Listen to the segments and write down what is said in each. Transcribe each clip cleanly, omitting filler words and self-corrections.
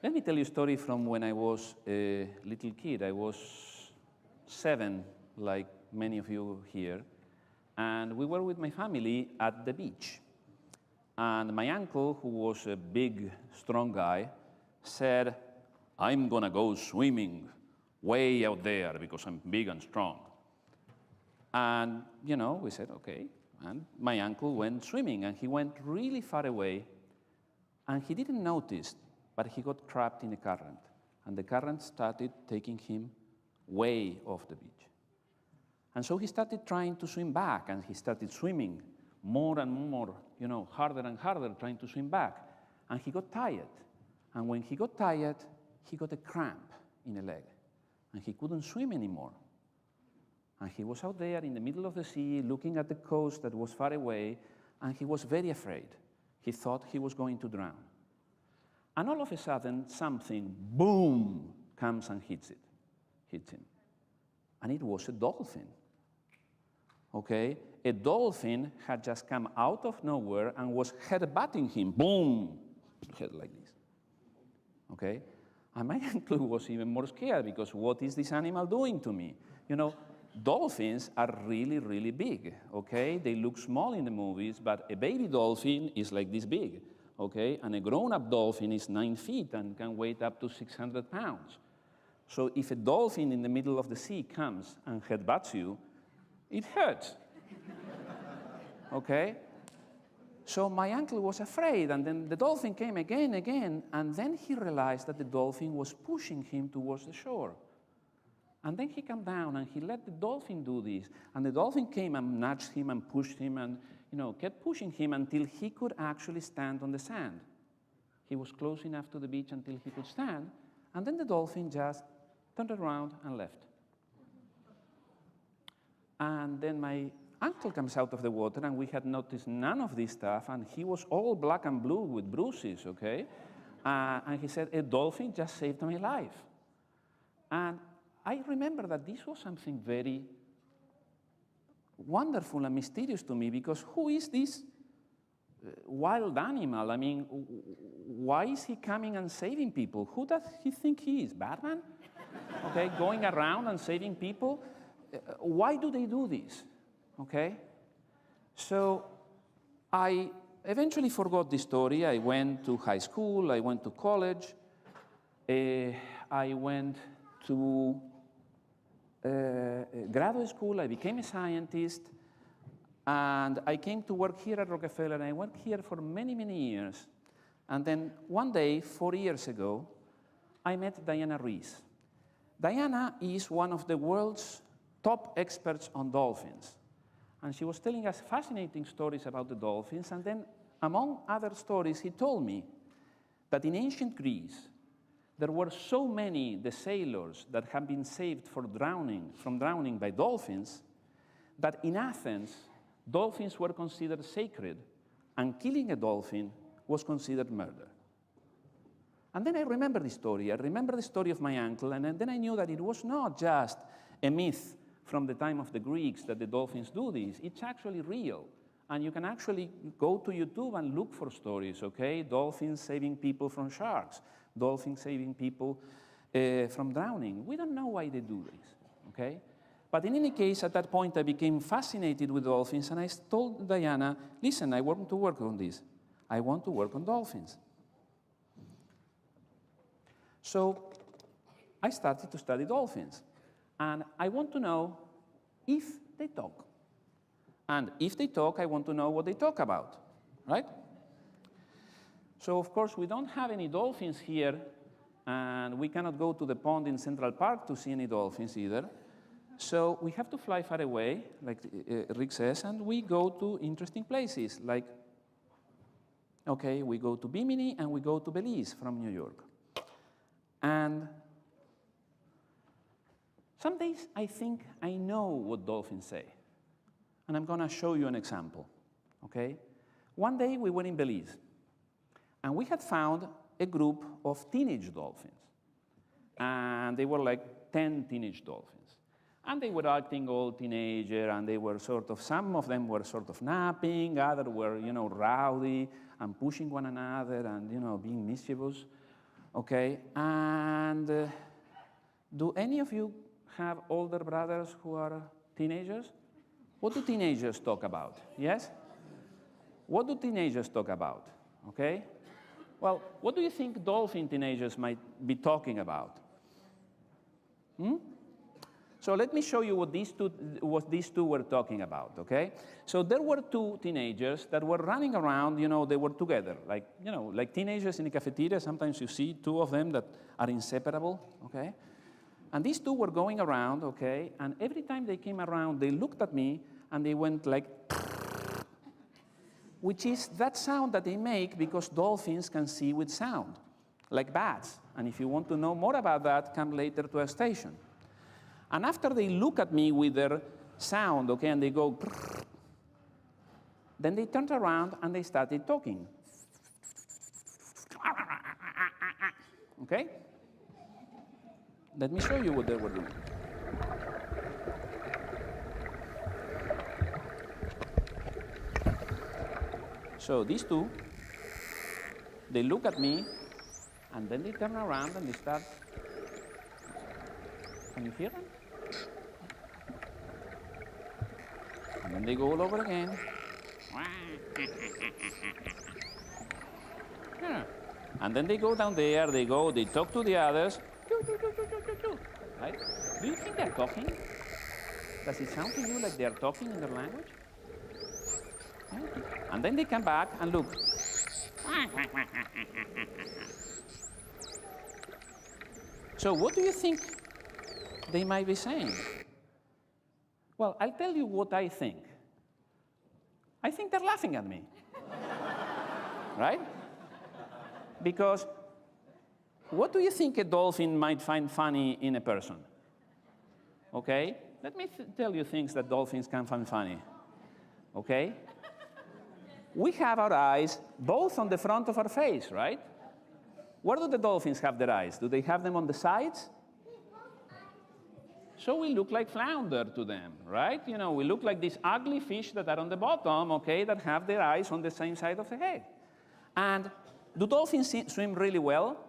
Let me tell you a story from when I was a little kid. I was 7, like many of you here, and we were with my family at the beach. And my uncle, who was a big, strong guy, said, "I'm gonna go swimming way out there because I'm big and strong." And, we said, okay. And my uncle went swimming, and he went really far away, and he didn't notice, but he got trapped in a current, and the current started taking him way off the beach. And so he started trying to swim back, and he started swimming more and more, harder and harder, trying to swim back. And he got tired. And when he got tired, he got a cramp in a leg, and he couldn't swim anymore. And he was out there in the middle of the sea, looking at the coast that was far away, and he was very afraid. He thought he was going to drown. And all of a sudden, something, boom, comes and hits him. And it was a dolphin. Okay? A dolphin had just come out of nowhere and was head-butting him, boom, head like this. Okay? And my uncle was even more scared because what is this animal doing to me? Dolphins are really, really big, okay? They look small in the movies, but a baby dolphin is like this big, okay? And a grown-up dolphin is 9 feet and can weigh up to 600 pounds. So if a dolphin in the middle of the sea comes and headbutts you, it hurts, okay? So my uncle was afraid, and then the dolphin came again, and then he realized that the dolphin was pushing him towards the shore. And then he came down, and he let the dolphin do this. And the dolphin came and nudged him and pushed him and, kept pushing him until he could actually stand on the sand. He was close enough to the beach until he could stand. And then the dolphin just turned around and left. And then my uncle comes out of the water, and we had noticed none of this stuff. And he was all black and blue with bruises, okay? And he said, "A dolphin just saved my life." And I remember that this was something very wonderful and mysterious to me, because who is this wild animal? I mean, why is he coming and saving people? Who does he think he is, Batman? Okay, going around and saving people? Why do they do this? Okay? So I eventually forgot this story. I went to high school, I went to college, I went to graduate school, I became a scientist, and I came to work here at Rockefeller, and I worked here for many, many years. And then one day, 4 years ago, I met Diana Rees. Diana is one of the world's top experts on dolphins. And she was telling us fascinating stories about the dolphins, and then, among other stories, he told me that in ancient Greece, there were so many the sailors that had been saved from drowning by dolphins, that in Athens, dolphins were considered sacred, and killing a dolphin was considered murder. And then I remember the story. I remember the story of my uncle, and then I knew that it was not just a myth from the time of the Greeks that the dolphins do this. It's actually real. And you can actually go to YouTube and look for stories, okay? Dolphins saving people from sharks. Dolphins saving people from drowning. We don't know why they do this, okay? But in any case, at that point, I became fascinated with dolphins, and I told Diana, "Listen, I want to work on this. I want to work on dolphins." So I started to study dolphins, and I want to know if they talk. And if they talk, I want to know what they talk about, right? So, of course, we don't have any dolphins here, and we cannot go to the pond in Central Park to see any dolphins either. So we have to fly far away, like Rick says, and we go to interesting places, like, okay, we go to Bimini and we go to Belize from New York. And some days I think I know what dolphins say. And I'm going to show you an example, okay? One day we were in Belize, and we had found a group of teenage dolphins. And they were like 10 teenage dolphins. And they were acting all teenager, and they were some of them were sort of napping, others were, rowdy and pushing one another and, being mischievous. Okay, and do any of you have older brothers who are teenagers? What do teenagers talk about? Yes? What do teenagers talk about? Okay? Well, what do you think dolphin teenagers might be talking about? So let me show you what these two were talking about, okay? So there were two teenagers that were running around, they were together, like teenagers in the cafeteria. Sometimes you see two of them that are inseparable, okay? And these two were going around, okay? And every time they came around, they looked at me and they went like, which is that sound that they make because dolphins can see with sound, like bats. And if you want to know more about that, come later to our station. And after they look at me with their sound, okay, and they go, then they turned around and they started talking. Okay? Let me show you what they were doing. So these two, they look at me, and then they turn around and they start. Can you hear them? And then they go all over again. Yeah. And then they go down there, they talk to the others. Right? Do you think they're talking? Does it sound to you like they're talking in their language? Yeah. And then they come back and look. So what do you think they might be saying? Well, I'll tell you what I think. I think they're laughing at me. Right? Because what do you think a dolphin might find funny in a person? Okay? Let me tell you things that dolphins can find funny. Okay? We have our eyes both on the front of our face, right? Where do the dolphins have their eyes? Do they have them on the sides? So we look like flounder to them, right? We look like these ugly fish that are on the bottom, okay, that have their eyes on the same side of the head. And do dolphins swim really well?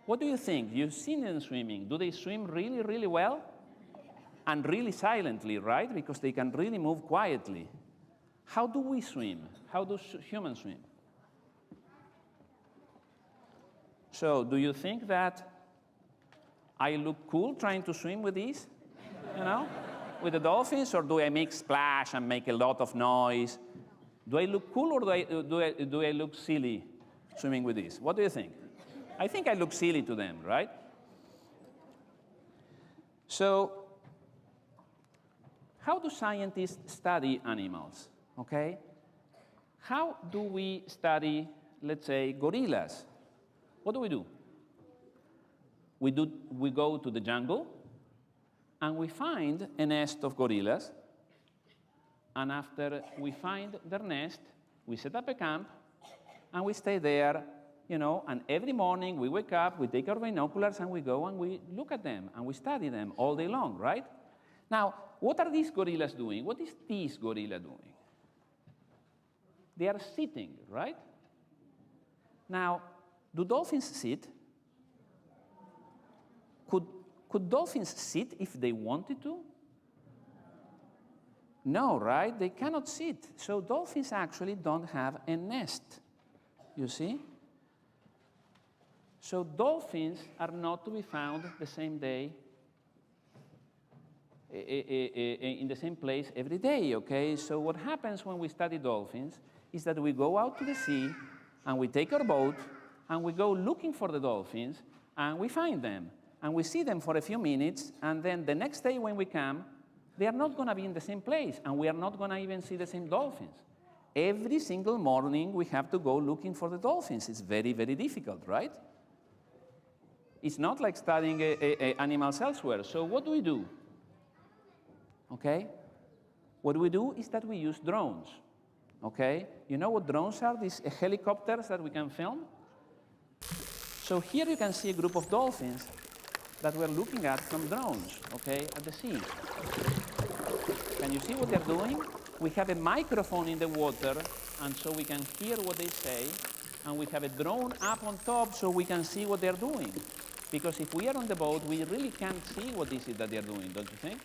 What do you think? You've seen them swimming. Do they swim really, really well? And really silently, right? Because they can really move quietly. How do we swim? How do humans swim? So do you think that I look cool trying to swim with these, with the dolphins, or do I make splash and make a lot of noise? Do I look cool, or do I look silly swimming with these? What do you think? I think I look silly to them, right? So how do scientists study animals, okay? How do we study, let's say, gorillas? What do? We go to the jungle, and we find a nest of gorillas, and after we find their nest, we set up a camp, and we stay there, and every morning we wake up, we take our binoculars, and we go and we look at them, and we study them all day long, right? Now, what are these gorillas doing? What is this gorilla doing? They are sitting, right? Now, do dolphins sit? Could dolphins sit if they wanted to? No, right? They cannot sit. So dolphins actually don't have a nest, you see? So dolphins are not to be found the same day in the same place every day, okay? So what happens when we study dolphins is that we go out to the sea and we take our boat and we go looking for the dolphins and we find them and we see them for a few minutes, and then the next day when we come, they are not going to be in the same place, and we are not going to even see the same dolphins. Every single morning we have to go looking for the dolphins. It's very, very difficult, right? It's not like studying animals elsewhere. So what do? Okay? What we do is that we use drones. Okay? You know what drones are? These helicopters that we can film. So here you can see a group of dolphins that we're looking at from drones, okay, at the sea. Can you see what they're doing? We have a microphone in the water, and so we can hear what they say, and we have a drone up on top so we can see what they're doing. Because if we are on the boat, we really can't see what this is that they're doing, don't you think?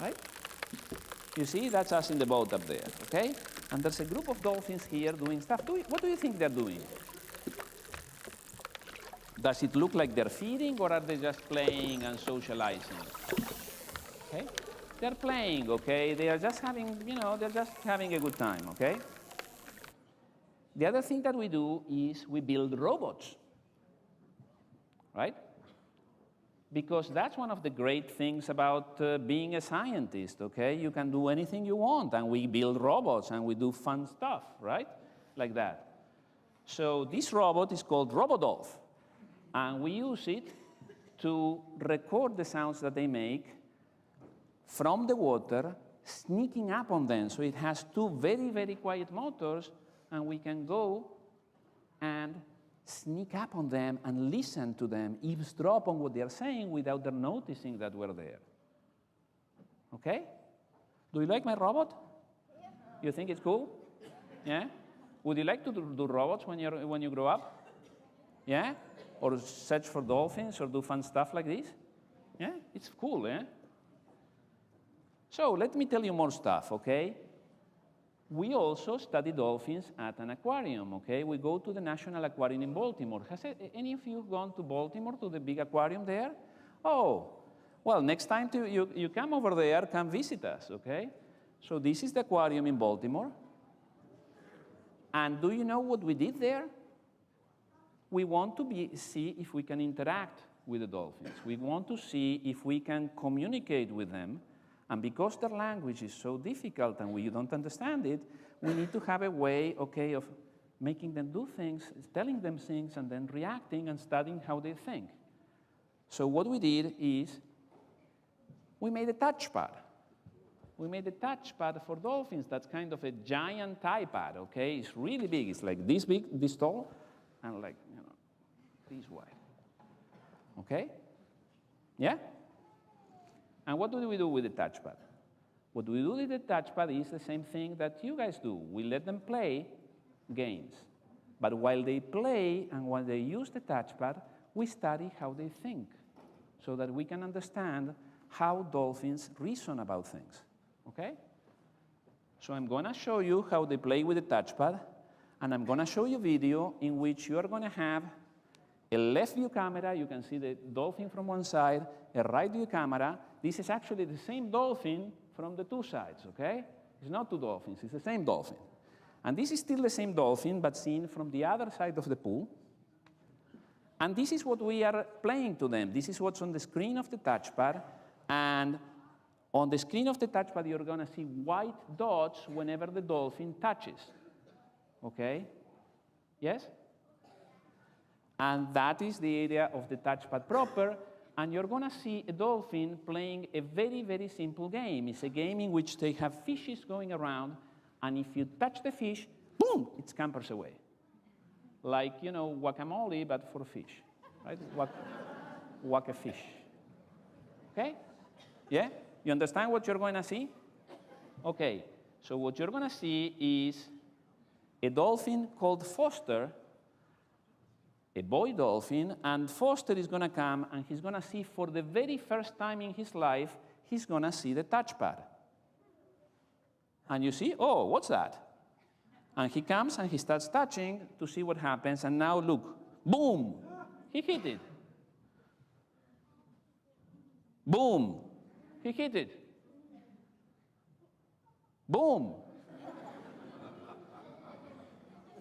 Right? You see, that's us in the boat up there, okay? And there's a group of dolphins here doing stuff. What do you think they're doing? Does it look like they're feeding, or are they just playing and socializing? Okay? They're playing, okay? They are just having, they're just having a good time, okay? The other thing that we do is we build robots, right? Because that's one of the great things about being a scientist, okay? You can do anything you want, and we build robots, and we do fun stuff, right? Like that. So this robot is called RoboDolph, and we use it to record the sounds that they make from the water, sneaking up on them. So it has two very, very quiet motors, and we can go and sneak up on them and listen to them, eavesdrop on what they're saying without them noticing that we're there. Okay? Do you like my robot? Yeah. You think it's cool? Yeah? Would you like to do robots when you grow up? Yeah? Or search for dolphins or do fun stuff like this? Yeah? It's cool, eh? So let me tell you more stuff, okay? We also study dolphins at an aquarium, okay? We go to the National Aquarium in Baltimore. Has any of you gone to Baltimore, to the big aquarium there? Oh, well, next time you come over there, come visit us, okay? So this is the aquarium in Baltimore. And do you know what we did there? We want to see if we can interact with the dolphins. We want to see if we can communicate with them. And because their language is so difficult and we don't understand it, we need to have a way, okay, of making them do things, telling them things, and then reacting and studying how they think. So what we did is we made a touchpad. We made a touchpad for dolphins that's kind of a giant iPad, okay? It's really big. It's like this big, this tall, and like, this wide. Okay? Yeah? And what do we do with the touchpad? What we do with the touchpad is the same thing that you guys do. We let them play games. But while they play and while they use the touchpad, we study how they think so that we can understand how dolphins reason about things. Okay? So I'm going to show you how they play with the touchpad, and I'm going to show you a video in which you are going to have a left view camera. You can see the dolphin from one side, a right view camera. This is actually the same dolphin from the two sides, okay? It's not two dolphins, it's the same dolphin. And this is still the same dolphin, but seen from the other side of the pool. And this is what we are playing to them. This is what's on the screen of the touchpad. And on the screen of the touchpad, you're going to see white dots whenever the dolphin touches. Okay? Yes? And that is the area of the touchpad proper. And you're going to see a dolphin playing a very, very simple game. It's a game in which they have fishes going around, and if you touch the fish, boom, it scampers away. Like, guacamole, but for fish, right? Whack a fish. Okay? Yeah? You understand what you're going to see? Okay. So what you're going to see is a dolphin called Foster, a boy dolphin, and Foster is going to come and he's going to see for the very first time in his life, he's going to see the touchpad. And you see, oh, what's that? And he comes and he starts touching to see what happens, and now look, boom, he hit it. Boom, he hit it. Boom.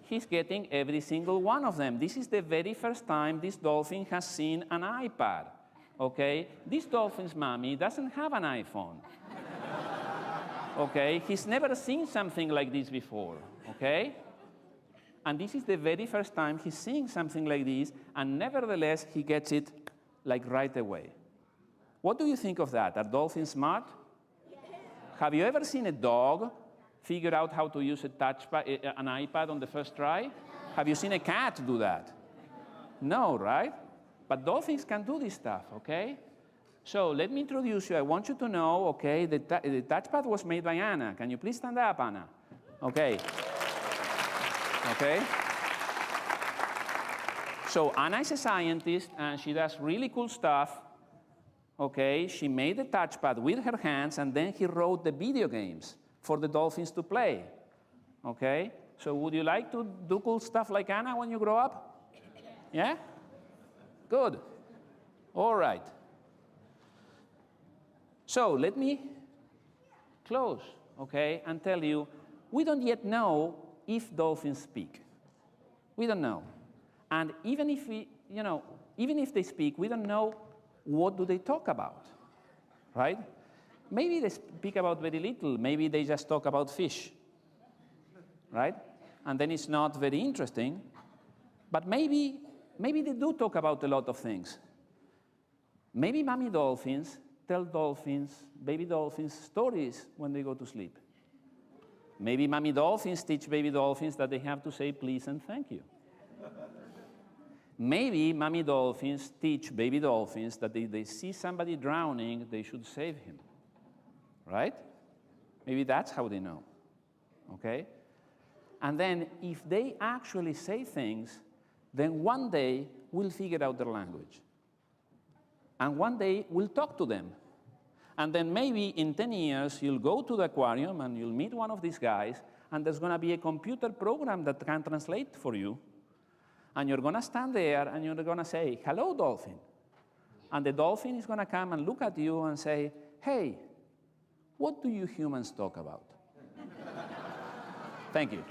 He's getting every single one of them. This is the very first time this dolphin has seen an iPad, okay? This dolphin's mommy doesn't have an iPhone, okay? He's never seen something like this before, okay? And this is the very first time he's seeing something like this, and nevertheless, he gets it like right away. What do you think of that? Are dolphins smart? Yes. Have you ever seen a dog figure out how to use an iPad on the first try? Have you seen a cat do that? No, right? But dolphins can do this stuff, okay? So let me introduce you. I want you to know, okay, the touchpad was made by Anna. Can you please stand up, Anna? Okay. okay? So Anna is a scientist, and she does really cool stuff, okay? She made the touchpad with her hands, and then he wrote the video games for the dolphins to play, okay? So would you like to do cool stuff like Anna when you grow up? Yeah? Good. All right. So let me close, okay, and tell you, we don't yet know if dolphins speak. We don't know. And even if even if they speak, we don't know what do they talk about, right? Maybe they speak about very little. Maybe they just talk about fish, right? And then it's not very interesting. But maybe they do talk about a lot of things. Maybe mommy dolphins tell baby dolphins, stories when they go to sleep. Maybe mommy dolphins teach baby dolphins that they have to say please and thank you. Maybe mommy dolphins teach baby dolphins that if they see somebody drowning, they should save him, right? Maybe that's how they know, okay? And then if they actually say things, then one day we'll figure out their language. And one day we'll talk to them. And then maybe in 10 years, you'll go to the aquarium and you'll meet one of these guys, and there's going to be a computer program that can translate for you. And you're going to stand there and you're going to say, hello, dolphin. And the dolphin is going to come and look at you and say, hey, what do you humans talk about? Thank you.